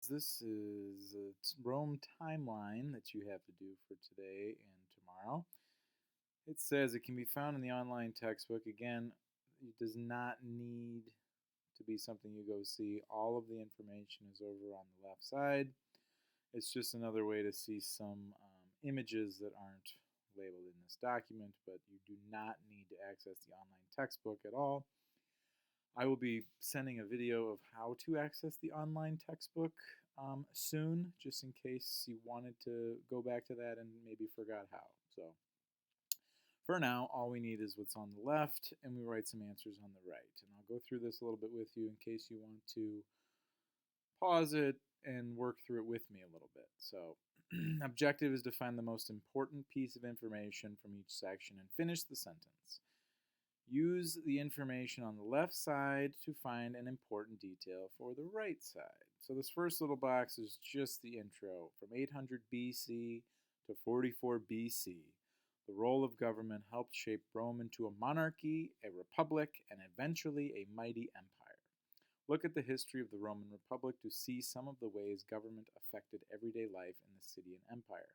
This is a Rome timeline that you have to do for today and tomorrow. It says it can be found in the online textbook. Again, it does not need to be something you go see. All of the information is over on the left side. It's just another way to see some images that aren't labeled in this document, but you do not need to access the online textbook at all. I will be sending a video of how to access the online textbook soon, just in case you wanted to go back to that and maybe forgot how. So for now, all we need is what's on the left, and we write some answers on the right. And I'll go through this a little bit with you in case you want to pause it and work through it with me a little bit. So objective is to find the most important piece of information from each section and finish the sentence. Use the information on the left side to find an important detail for the right side. So this first little box is just the intro. From 800 BC to 44 BC, the role of government helped shape Rome into a monarchy, a republic, and eventually a mighty empire. Look at the history of the Roman Republic to see some of the ways government affected everyday life in the city and empire.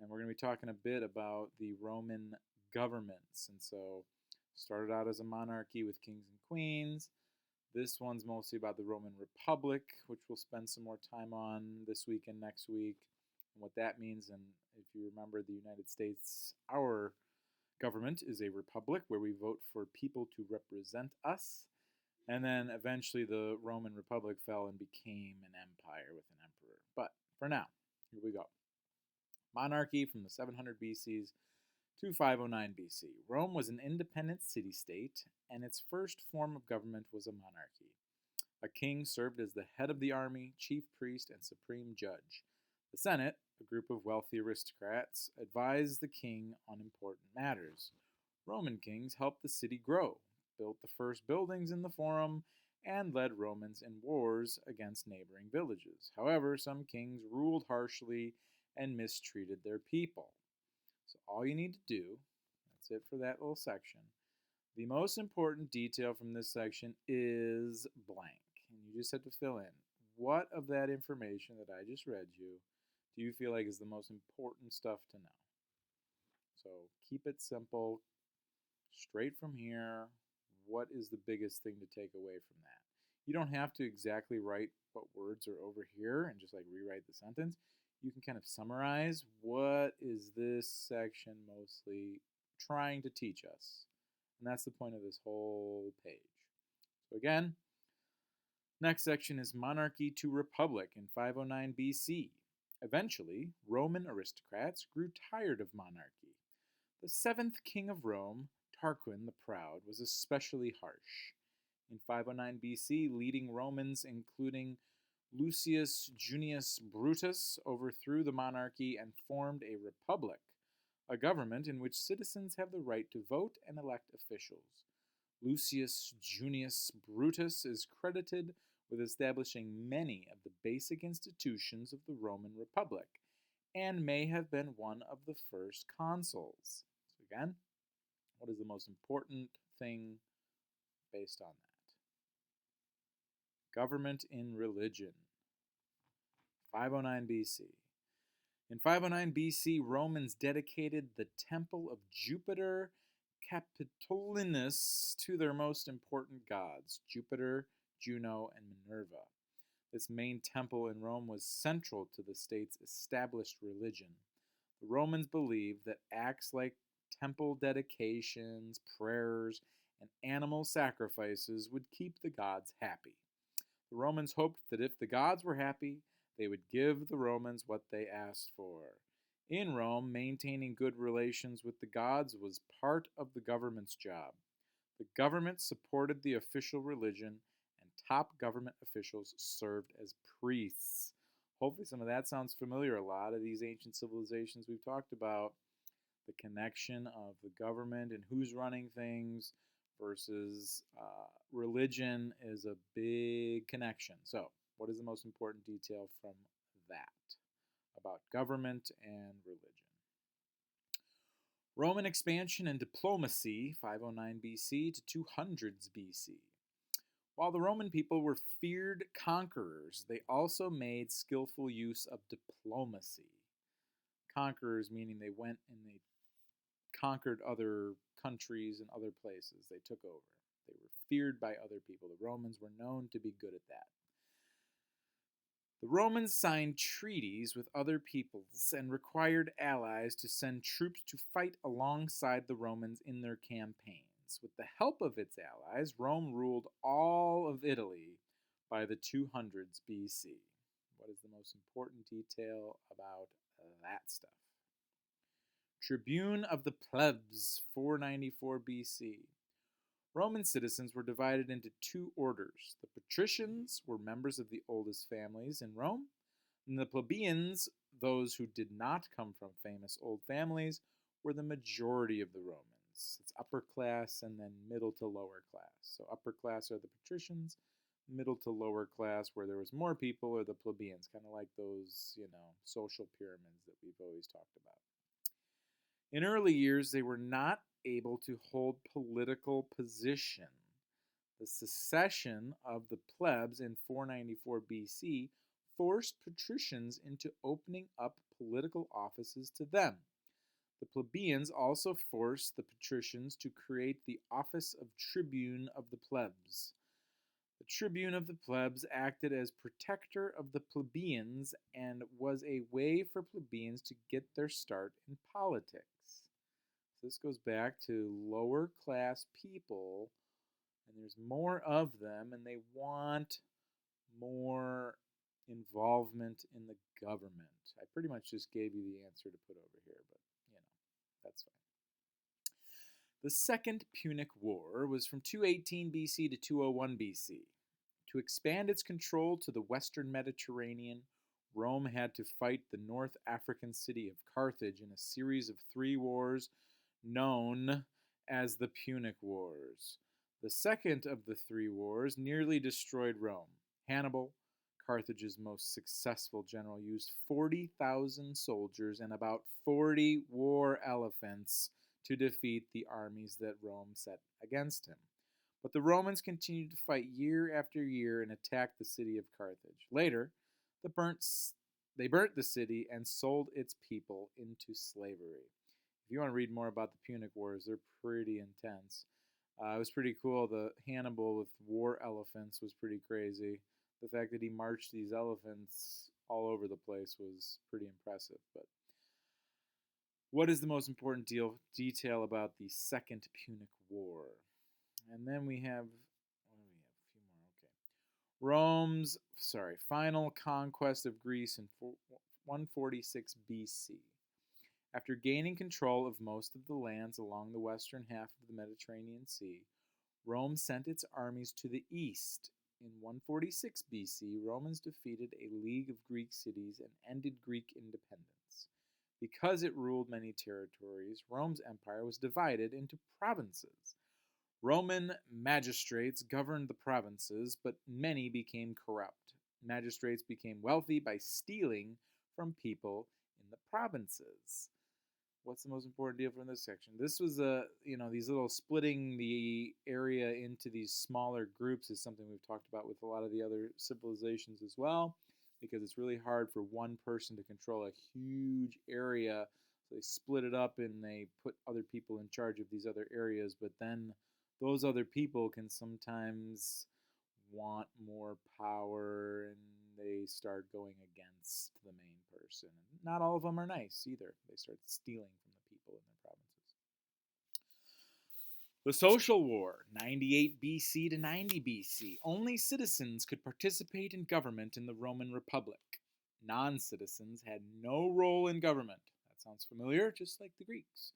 And we're going to be talking a bit about the Roman governments. And so started out as a monarchy with kings and queens. This one's mostly about the Roman Republic, which we'll spend some more time on this week and next week, and what that means. And if you remember, the United States, our government is a republic where we vote for people to represent us. And then eventually the Roman Republic fell and became an empire with an emperor. But for now, here we go. Monarchy from the 700 BCs to 509 BC. Rome was an independent city-state, and its first form of government was a monarchy. A king served as the head of the army, chief priest, and supreme judge. The Senate, a group of wealthy aristocrats, advised the king on important matters. Roman kings helped the city grow, built the first buildings in the Forum, and led Romans in wars against neighboring villages. However, some kings ruled harshly and mistreated their people. So all you need to do, that's it for that little section. The most important detail from this section is blank. And you just have to fill in what of that information that I just read you do you feel like is the most important stuff to know? So keep it simple, straight from here. What is the biggest thing to take away from that? You don't have to exactly write what words are over here and just like rewrite the sentence. You can kind of summarize what is this section mostly trying to teach us. And that's the point of this whole page. So again, next section is monarchy to republic in 509 BC. Eventually, Roman aristocrats grew tired of monarchy. The seventh king of Rome, Tarquin the Proud, was especially harsh. In 509 BC, leading Romans, including Lucius Junius Brutus, overthrew the monarchy and formed a republic, a government in which citizens have the right to vote and elect officials. Lucius Junius Brutus is credited with establishing many of the basic institutions of the Roman Republic and may have been one of the first consuls. So again, what is the most important thing based on that? Government in religion. 509 BC. In 509 BC, Romans dedicated the temple of Jupiter Capitolinus to their most important gods, Jupiter, Juno, and Minerva. This main temple in Rome was central to the state's established religion. The Romans believed that acts like temple dedications, prayers, and animal sacrifices would keep the gods happy. The Romans hoped that if the gods were happy, they would give the Romans what they asked for. In Rome, maintaining good relations with the gods was part of the government's job. The government supported the official religion, and top government officials served as priests. Hopefully, some of that sounds familiar. A lot of these ancient civilizations we've talked about, the connection of the government and who's running things versus religion is a big connection. So, what is the most important detail from that about government and religion? Roman expansion and diplomacy, 509 BC to 200s BC. While the Roman people were feared conquerors, they also made skillful use of diplomacy. Conquerors meaning they went and they conquered other countries and other places. They took over. They were feared by other people. The Romans were known to be good at that. The Romans signed treaties with other peoples and required allies to send troops to fight alongside the Romans in their campaigns. With the help of its allies, Rome ruled all of Italy by the 200s BC. What is the most important detail about that stuff? Tribune of the plebs, 494 BC. Roman citizens were divided into two orders. The patricians were members of the oldest families in Rome, and the plebeians, those who did not come from famous old families, were the majority of the Romans. It's upper class and then middle to lower class. So upper class are the patricians, middle to lower class, where there was more people, are the plebeians, kind of like those, social pyramids that we've always talked about. In early years, they were not able to hold political position. The secession of the plebs in 494 BC forced patricians into opening up political offices to them. The plebeians also forced the patricians to create the office of tribune of the plebs. The tribune of the plebs acted as protector of the plebeians and was a way for plebeians to get their start in politics. This goes back to lower class people, and there's more of them, and they want more involvement in the government. I pretty much just gave you the answer to put over here, but that's fine. The Second Punic War was from 218 BC to 201 BC. To expand its control to the western Mediterranean, Rome had to fight the North African city of Carthage in a series of 3 wars known as the Punic Wars. The second of the 3 wars nearly destroyed Rome. Hannibal, Carthage's most successful general, used 40,000 soldiers and about 40 war elephants to defeat the armies that Rome set against him. But the Romans continued to fight year after year and attacked the city of Carthage. Later, they burnt the city and sold its people into slavery. If you want to read more about the Punic Wars, they're pretty intense. It was pretty cool. The Hannibal with war elephants was pretty crazy. The fact that he marched these elephants all over the place was pretty impressive. But what is the most important detail about the Second Punic War? And then we have, what do we have? A few more. Okay. Rome's final conquest of Greece in 146 BC. After gaining control of most of the lands along the western half of the Mediterranean Sea, Rome sent its armies to the east. In 146 BC, Romans defeated a league of Greek cities and ended Greek independence. Because it ruled many territories, Rome's empire was divided into provinces. Roman magistrates governed the provinces, but many became corrupt. Magistrates became wealthy by stealing from people in the provinces. What's the most important deal from this section? This was these little splitting the area into these smaller groups is something we've talked about with a lot of the other civilizations as well, because it's really hard for one person to control a huge area. So they split it up and they put other people in charge of these other areas, but then those other people can sometimes want more power and they start going against the main person. And not all of them are nice either. They start stealing from the people in their provinces. The Social War, 98 BC to 90 BC. Only citizens could participate in government in the Roman Republic. Non-citizens had no role in government. That sounds familiar, just like the Greeks.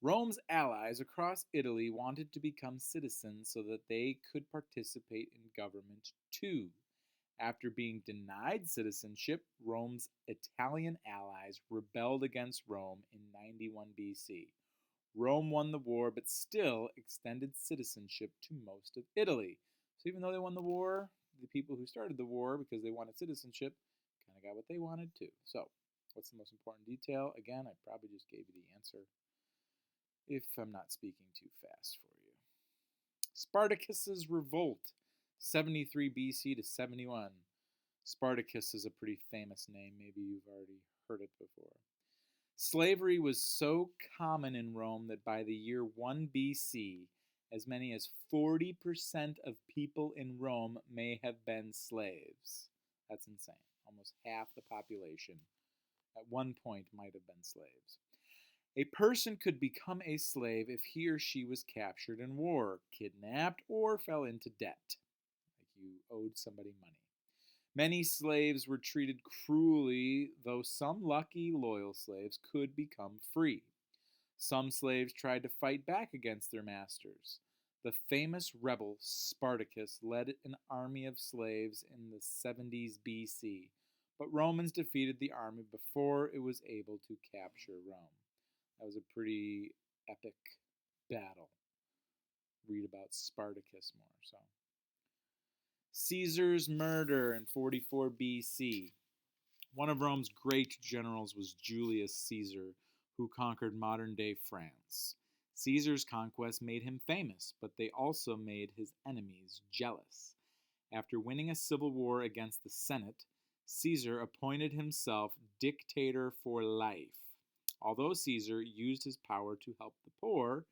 Rome's allies across Italy wanted to become citizens so that they could participate in government too. After being denied citizenship, Rome's Italian allies rebelled against Rome in 91 BC. Rome won the war, but still extended citizenship to most of Italy. So even though they won the war, the people who started the war because they wanted citizenship kind of got what they wanted too. So, what's the most important detail? Again, I probably just gave you the answer if I'm not speaking too fast for you. Spartacus's revolt, 73 BC to 71. Spartacus is a pretty famous name. Maybe you've already heard it before. Slavery was so common in Rome that by the year 1 BC, as many as 40% of people in Rome may have been slaves. That's insane. Almost half the population at one point might have been slaves. A person could become a slave if he or she was captured in war, kidnapped, or fell into debt, like you owed somebody money. Many slaves were treated cruelly, though some lucky, loyal slaves could become free. Some slaves tried to fight back against their masters. The famous rebel Spartacus led an army of slaves in the 70s BC, but Romans defeated the army before it was able to capture Rome. That was a pretty epic battle. Read about Spartacus more. So, Caesar's murder in 44 BC. One of Rome's great generals was Julius Caesar, who conquered modern-day France. Caesar's conquest made him famous, but they also made his enemies jealous. After winning a civil war against the Senate, Caesar appointed himself dictator for life. Although Caesar used his power to help the poor,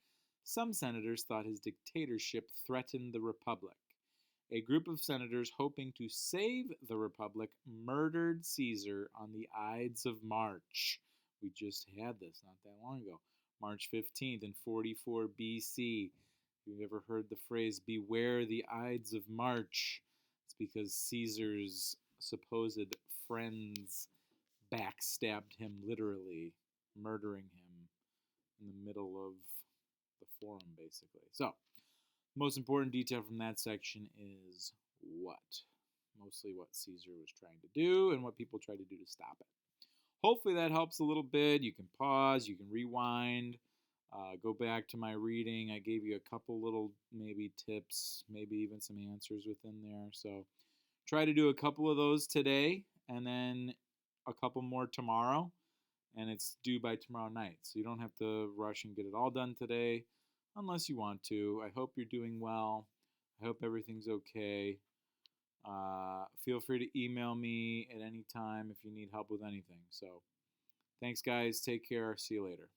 some senators thought his dictatorship threatened the republic. A group of senators hoping to save the republic murdered Caesar on the Ides of March. We just had this not that long ago. March 15th in 44 BC. If you've ever heard the phrase, beware the Ides of March, it's because Caesar's supposed friends backstabbed him literally, murdering him in the middle of the forum, basically. So, most important detail from that section is what? Mostly what Caesar was trying to do and what people tried to do to stop it. Hopefully that helps a little bit. You can pause, you can rewind, go back to my reading. I gave you a couple little maybe tips, maybe even some answers within there. So try to do a couple of those today and then a couple more tomorrow. And it's due by tomorrow night. So you don't have to rush and get it all done today unless you want to. I hope you're doing well. I hope everything's okay. Feel free to email me at any time if you need help with anything. So thanks, guys. Take care. See you later.